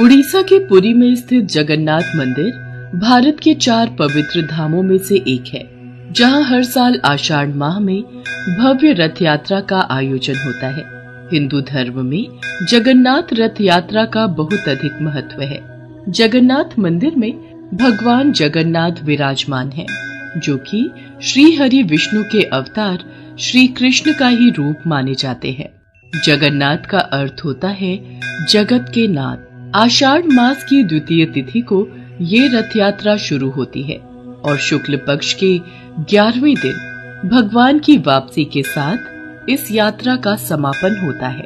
उड़ीसा के पुरी में स्थित जगन्नाथ मंदिर भारत के 4 पवित्र धामों में से एक है, जहां हर साल आषाढ़ माह में भव्य रथ यात्रा का आयोजन होता है। हिंदू धर्म में जगन्नाथ रथ यात्रा का बहुत अधिक महत्व है। जगन्नाथ मंदिर में भगवान जगन्नाथ विराजमान हैं, जो कि श्री हरि विष्णु के अवतार श्री कृष्ण का ही रूप माने जाते हैं। जगन्नाथ का अर्थ होता है जगत के नाथ। आषाढ़ मास की द्वितीय तिथि को ये रथ यात्रा शुरू होती है और शुक्ल पक्ष के 11वें दिन भगवान की वापसी के साथ इस यात्रा का समापन होता है।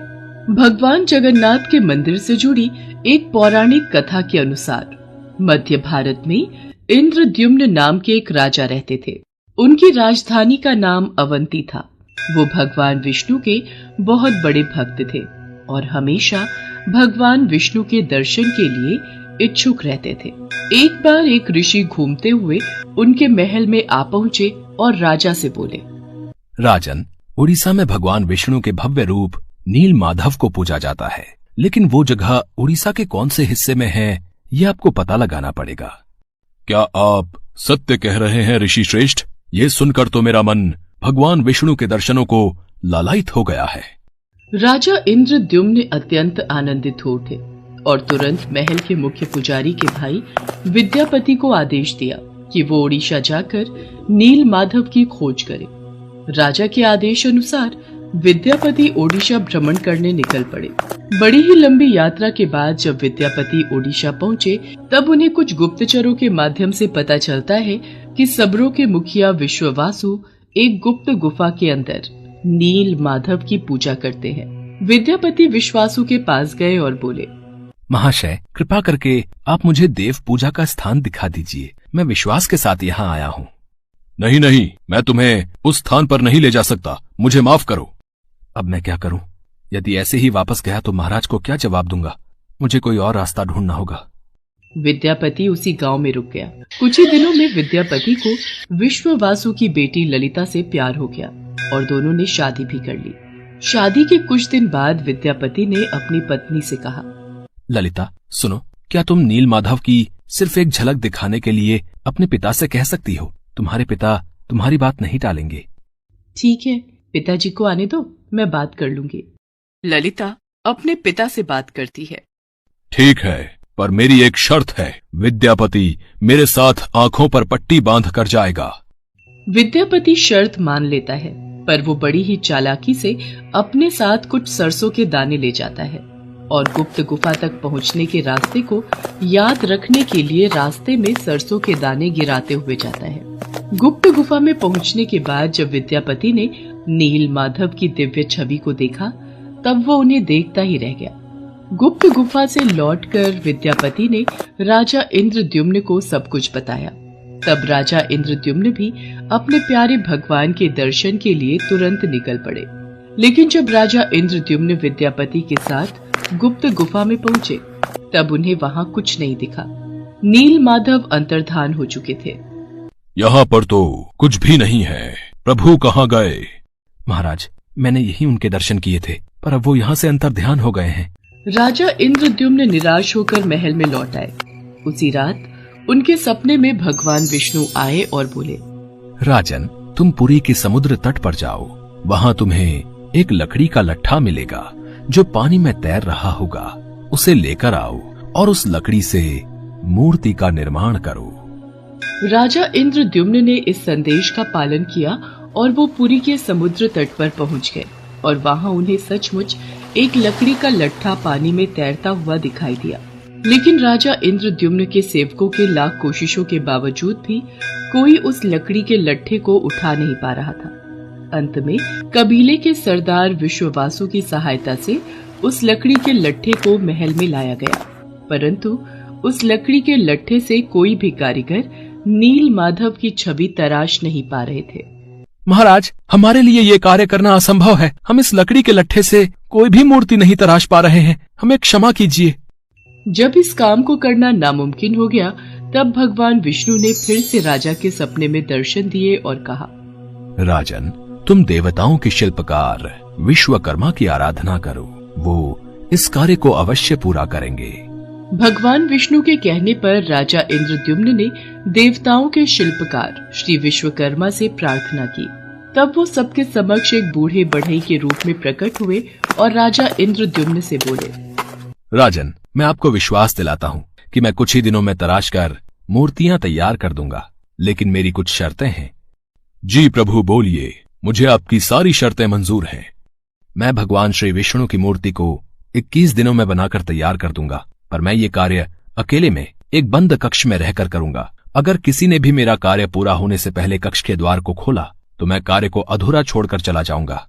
भगवान जगन्नाथ के मंदिर से जुड़ी एक पौराणिक कथा के अनुसार मध्य भारत में इंद्रद्युम्न नाम के एक राजा रहते थे। उनकी राजधानी का नाम अवंती था। वो भगवान विष्णु के बहुत बड़े भक्त थे और हमेशा भगवान विष्णु के दर्शन के लिए इच्छुक रहते थे। एक बार एक ऋषि घूमते हुए उनके महल में आ पहुँचे और राजा से बोले, राजन, उड़ीसा में भगवान विष्णु के भव्य रूप नील माधव को पूजा जाता है, लेकिन वो जगह उड़ीसा के कौन से हिस्से में है, ये आपको पता लगाना पड़ेगा। क्या आप सत्य कह रहे हैं ऋषि श्रेष्ठ? ये सुनकर तो मेरा मन भगवान विष्णु के दर्शनों को लालायित हो गया है। राजा इंद्रद्युम्न अत्यंत आनंदित हो उठे और तुरंत महल के मुख्य पुजारी के भाई विद्यापति को आदेश दिया कि वो उड़ीसा जाकर नील माधव की खोज करे। राजा के आदेश अनुसार विद्यापति ओडिशा भ्रमण करने निकल पड़े। बड़ी ही लंबी यात्रा के बाद जब विद्यापति ओडिशा पहुँचे, तब उन्हें कुछ गुप्तचरों के माध्यम से पता चलता है कि सबरों के मुखिया विश्ववासु एक गुप्त गुफा के अंदर नील माधव की पूजा करते हैं। विद्यापति विश्वासु के पास गए और बोले, महाशय, कृपा करके आप मुझे देव पूजा का स्थान दिखा दीजिए। मैं विश्वास के साथ यहाँ आया हूँ। नहीं नहीं, मैं तुम्हें उस स्थान पर नहीं ले जा सकता, मुझे माफ करो। अब मैं क्या करूं? यदि ऐसे ही वापस गया तो महाराज को क्या जवाब दूंगा? मुझे कोई और रास्ता ढूंढना होगा। विद्यापति उसी गांव में रुक गया। कुछ ही दिनों में विद्यापति को विश्ववासु की बेटी ललिता से प्यार हो गया और दोनों ने शादी भी कर ली। शादी के कुछ दिन बाद विद्यापति ने अपनी पत्नी से कहा, ललिता, सुनो, क्या तुम नील माधव की सिर्फ एक झलक दिखाने के लिए अपने पिता से कह सकती हो? तुम्हारे पिता तुम्हारी बात नहीं टालेंगे। ठीक है, पिताजी को आने दो, मैं बात कर लूंगी। ललिता अपने पिता से बात करती है। ठीक है, पर मेरी एक शर्त है। विद्यापति मेरे साथ आंखों पर पट्टी बांध कर जाएगा। विद्यापति शर्त मान लेता है, पर वो बड़ी ही चालाकी से अपने साथ कुछ सरसों के दाने ले जाता है और गुप्त गुफा तक पहुंचने के रास्ते को याद रखने के लिए रास्ते में सरसों के दाने गिराते हुए जाता है। गुप्त गुफा में पहुंचने के बाद जब विद्यापति ने नील माधव की दिव्य छवि को देखा, तब वो उन्हें देखता ही रह गया। गुप्त गुफा से लौटकर विद्यापति ने राजा इंद्रद्युम्न को सब कुछ बताया। तब राजा इंद्रद्युम्न भी अपने प्यारे भगवान के दर्शन के लिए तुरंत निकल पड़े। लेकिन जब राजा इंद्रद्युम्न विद्यापति के साथ गुप्त गुफा में पहुंचे, तब उन्हें वहां कुछ नहीं दिखा। नील माधव अंतर्धान हो चुके थे। यहाँ पर तो कुछ भी नहीं है। प्रभु कहाँ गए? महाराज, मैंने यही उनके दर्शन किए थे, पर अब वो यहाँ से अंतर्ध्यान हो गए हैं। राजा इंद्रद्युम्न निराश होकर महल में लौट आए। उसी रात उनके सपने में भगवान विष्णु आए और बोले, राजन, तुम पुरी के समुद्र तट पर जाओ। वहाँ तुम्हें एक लकड़ी का लट्ठा मिलेगा जो पानी में तैर रहा होगा। उसे लेकर आओ और उस लकड़ी से मूर्ति का निर्माण करो। राजा इंद्रद्युम्न ने इस संदेश का पालन किया और वो पुरी के समुद्र तट पर पहुंच गए और वहां उन्हें सचमुच एक लकड़ी का लट्ठा पानी में तैरता हुआ दिखाई दिया। लेकिन राजा इंद्रद्युम्न के सेवकों के लाख कोशिशों के बावजूद भी कोई उस लकड़ी के लट्ठे को उठा नहीं पा रहा था। अंत में कबीले के सरदार विश्ववासु की सहायता से उस लकड़ी के लट्ठे को महल में लाया गया, परंतु उस लकड़ी के लट्ठे से कोई भी कारीगर नील माधव की छवि तराश नहीं पा रहे थे। महाराज, हमारे लिए ये कार्य करना असंभव है। हम इस लकड़ी के लट्ठे से कोई भी मूर्ति नहीं तराश पा रहे हैं। हमें क्षमा कीजिए। जब इस काम को करना नामुमकिन हो गया, तब भगवान विष्णु ने फिर से राजा के सपने में दर्शन दिए और कहा, राजन, तुम देवताओं के शिल्पकार विश्वकर्मा की आराधना करो। वो इस कार्य को अवश्य पूरा करेंगे। भगवान विष्णु के कहने पर राजा इंद्रद्युम्न ने देवताओं के शिल्पकार श्री विश्वकर्मा से प्रार्थना की। तब वो सबके समक्ष एक बूढ़े बढ़ई के रूप में प्रकट हुए और राजा इंद्रद्युम्न से बोले, राजन, मैं आपको विश्वास दिलाता हूँ कि मैं कुछ ही दिनों में तराश कर मूर्तियां तैयार कर दूंगा, लेकिन मेरी कुछ शर्तें हैं। जी प्रभु बोलिए, मुझे आपकी सारी शर्तें मंजूर हैं। मैं भगवान श्री विष्णु की मूर्ति को 21 दिनों में बनाकर तैयार कर दूंगा, पर मैं ये कार्य अकेले में एक बंद कक्ष में रहकर करूंगा। अगर किसी ने भी मेरा कार्य पूरा होने से पहले कक्ष के द्वार को खोला तो मैं कार्य को अधूरा छोड़कर चला जाऊंगा।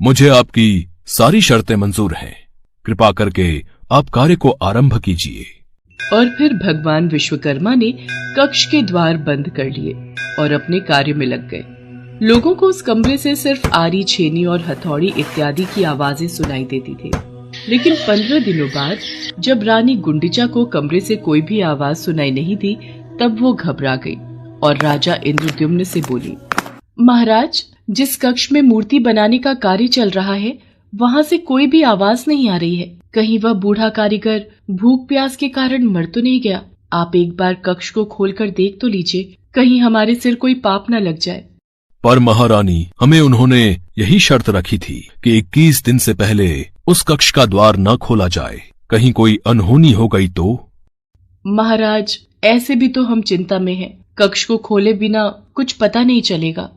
मुझे आपकी सारी शर्तें मंजूर हैं। कृपा करके आप कार्य को आरंभ कीजिए। और फिर भगवान विश्वकर्मा ने कक्ष के द्वार बंद कर लिए और अपने कार्य में लग गए। लोगों को उस कमरे से सिर्फ आरी, छेनी और हथौड़ी इत्यादि की आवाजें सुनाई देती थी। लेकिन 15 दिनों बाद जब रानी गुंडिचा को कमरे से कोई भी आवाज सुनाई नहीं दी, तब वो घबरा गई और राजा इंद्रद्युम्न से बोली, महाराज, जिस कक्ष में मूर्ति बनाने का कार्य चल रहा है वहाँ से कोई भी आवाज नहीं आ रही है। कहीं वह बूढ़ा कारीगर भूख प्यास के कारण मर तो नहीं गया? आप एक बार कक्ष को खोलकर देख तो लीजिए, कहीं हमारे सिर कोई पाप न लग जाए। पर महारानी, हमें उन्होंने यही शर्त रखी थी कि 21 दिन से पहले उस कक्ष का द्वार न खोला जाए। कहीं कोई अनहोनी हो गई तो? महाराज, ऐसे भी तो हम चिंता में हैं। कक्ष को खोले बिना कुछ पता नहीं चलेगा।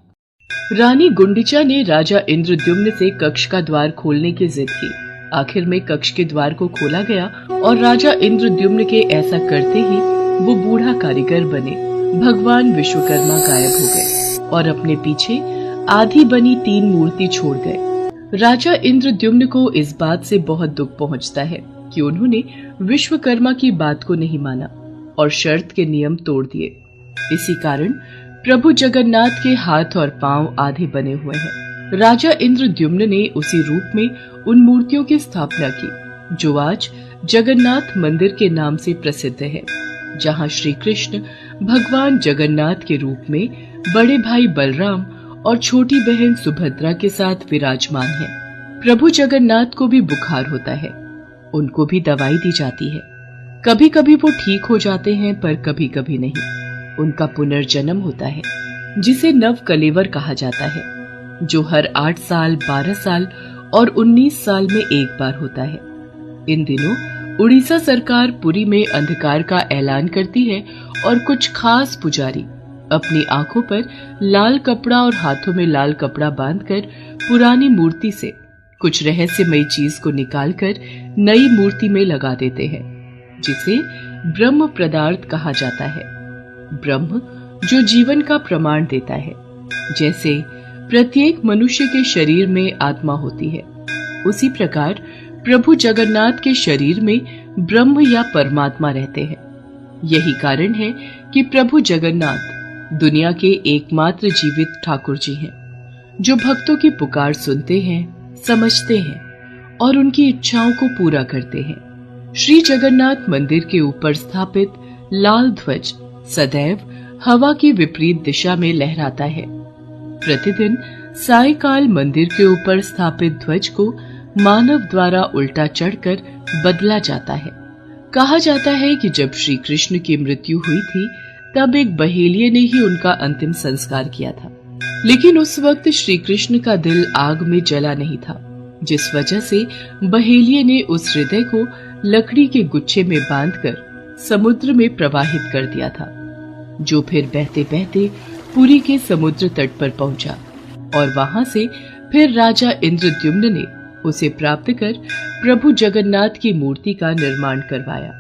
रानी गुंडिचा ने राजा इंद्रद्युम्न से कक्ष का द्वार खोलने की जिद की। आखिर में कक्ष के द्वार को खोला गया और राजा इंद्रद्युम्न के ऐसा करते ही वो बूढ़ा कारीगर बने भगवान विश्वकर्मा गायब हो गए और अपने पीछे आधी बनी 3 मूर्ति छोड़ गए। राजा इंद्रद्युम्न को इस बात से बहुत दुख पहुंचता है कि उन्होंने विश्वकर्मा की बात को नहीं माना और शर्त के नियम तोड़ दिए। इसी कारण प्रभु जगन्नाथ के हाथ और पांव आधे बने हुए हैं। राजा इंद्रद्युम्न ने उसी रूप में उन मूर्तियों की स्थापना की जो आज जगन्नाथ मंदिर के नाम से प्रसिद्ध है, जहां श्री कृष्ण भगवान जगन्नाथ के रूप में बड़े भाई बलराम और छोटी बहन सुभद्रा के साथ विराजमान है। प्रभु जगन्नाथ को भी बुखार होता है, उनको भी दवाई दी जाती है। कभी कभी वो ठीक हो जाते हैं, पर कभी कभी नहीं। उनका पुनर्जन्म होता है जिसे नव कलेवर कहा जाता है, जो हर 8 साल, 12 साल और 19 साल में एक बार होता है। इन दिनों उड़ीसा सरकार पुरी में अंधकार का ऐलान करती है और कुछ खास पुजारी अपनी आंखों पर लाल कपड़ा और हाथों में लाल कपड़ा बांधकर पुरानी मूर्ति से कुछ रहस्यमयी चीज को निकालकर नई मूर्ति में लगा देते हैं, जिसे ब्रह्म पदार्थ कहा जाता है। ब्रह्म जो जीवन का प्रमाण देता है। जैसे प्रत्येक मनुष्य के शरीर में आत्मा होती है, उसी प्रकार प्रभु जगन्नाथ के शरीर में ब्रह्म या परमात्मा रहते हैं। यही कारण है कि प्रभु जगन्नाथ दुनिया के एकमात्र जीवित ठाकुर जी हैं, जो भक्तों की पुकार सुनते हैं, समझते हैं और उनकी इच्छाओं को पूरा करते हैं। श्री जगन्नाथ मंदिर के ऊपर स्थापित लाल ध्वज सदैव हवा की विपरीत दिशा में लहराता है। प्रतिदिन सायकाल मंदिर के ऊपर स्थापित ध्वज को मानव द्वारा उल्टा चढ़कर बदला जाता है। कहा जाता है कि जब श्री कृष्ण की मृत्यु हुई थी, तब एक बहेलिये ने ही उनका अंतिम संस्कार किया था, लेकिन उस वक्त श्री कृष्ण का दिल आग में जला नहीं था, जिस वजह से बहेलिये ने उस हृदय को लकड़ी के गुच्छे में बांधकर समुद्र में प्रवाहित कर दिया था, जो फिर बहते बहते पुरी के समुद्र तट पर पहुंचा और वहां से फिर राजा इंद्रद्युम्न ने उसे प्राप्त कर प्रभु जगन्नाथ की मूर्ति का निर्माण करवाया।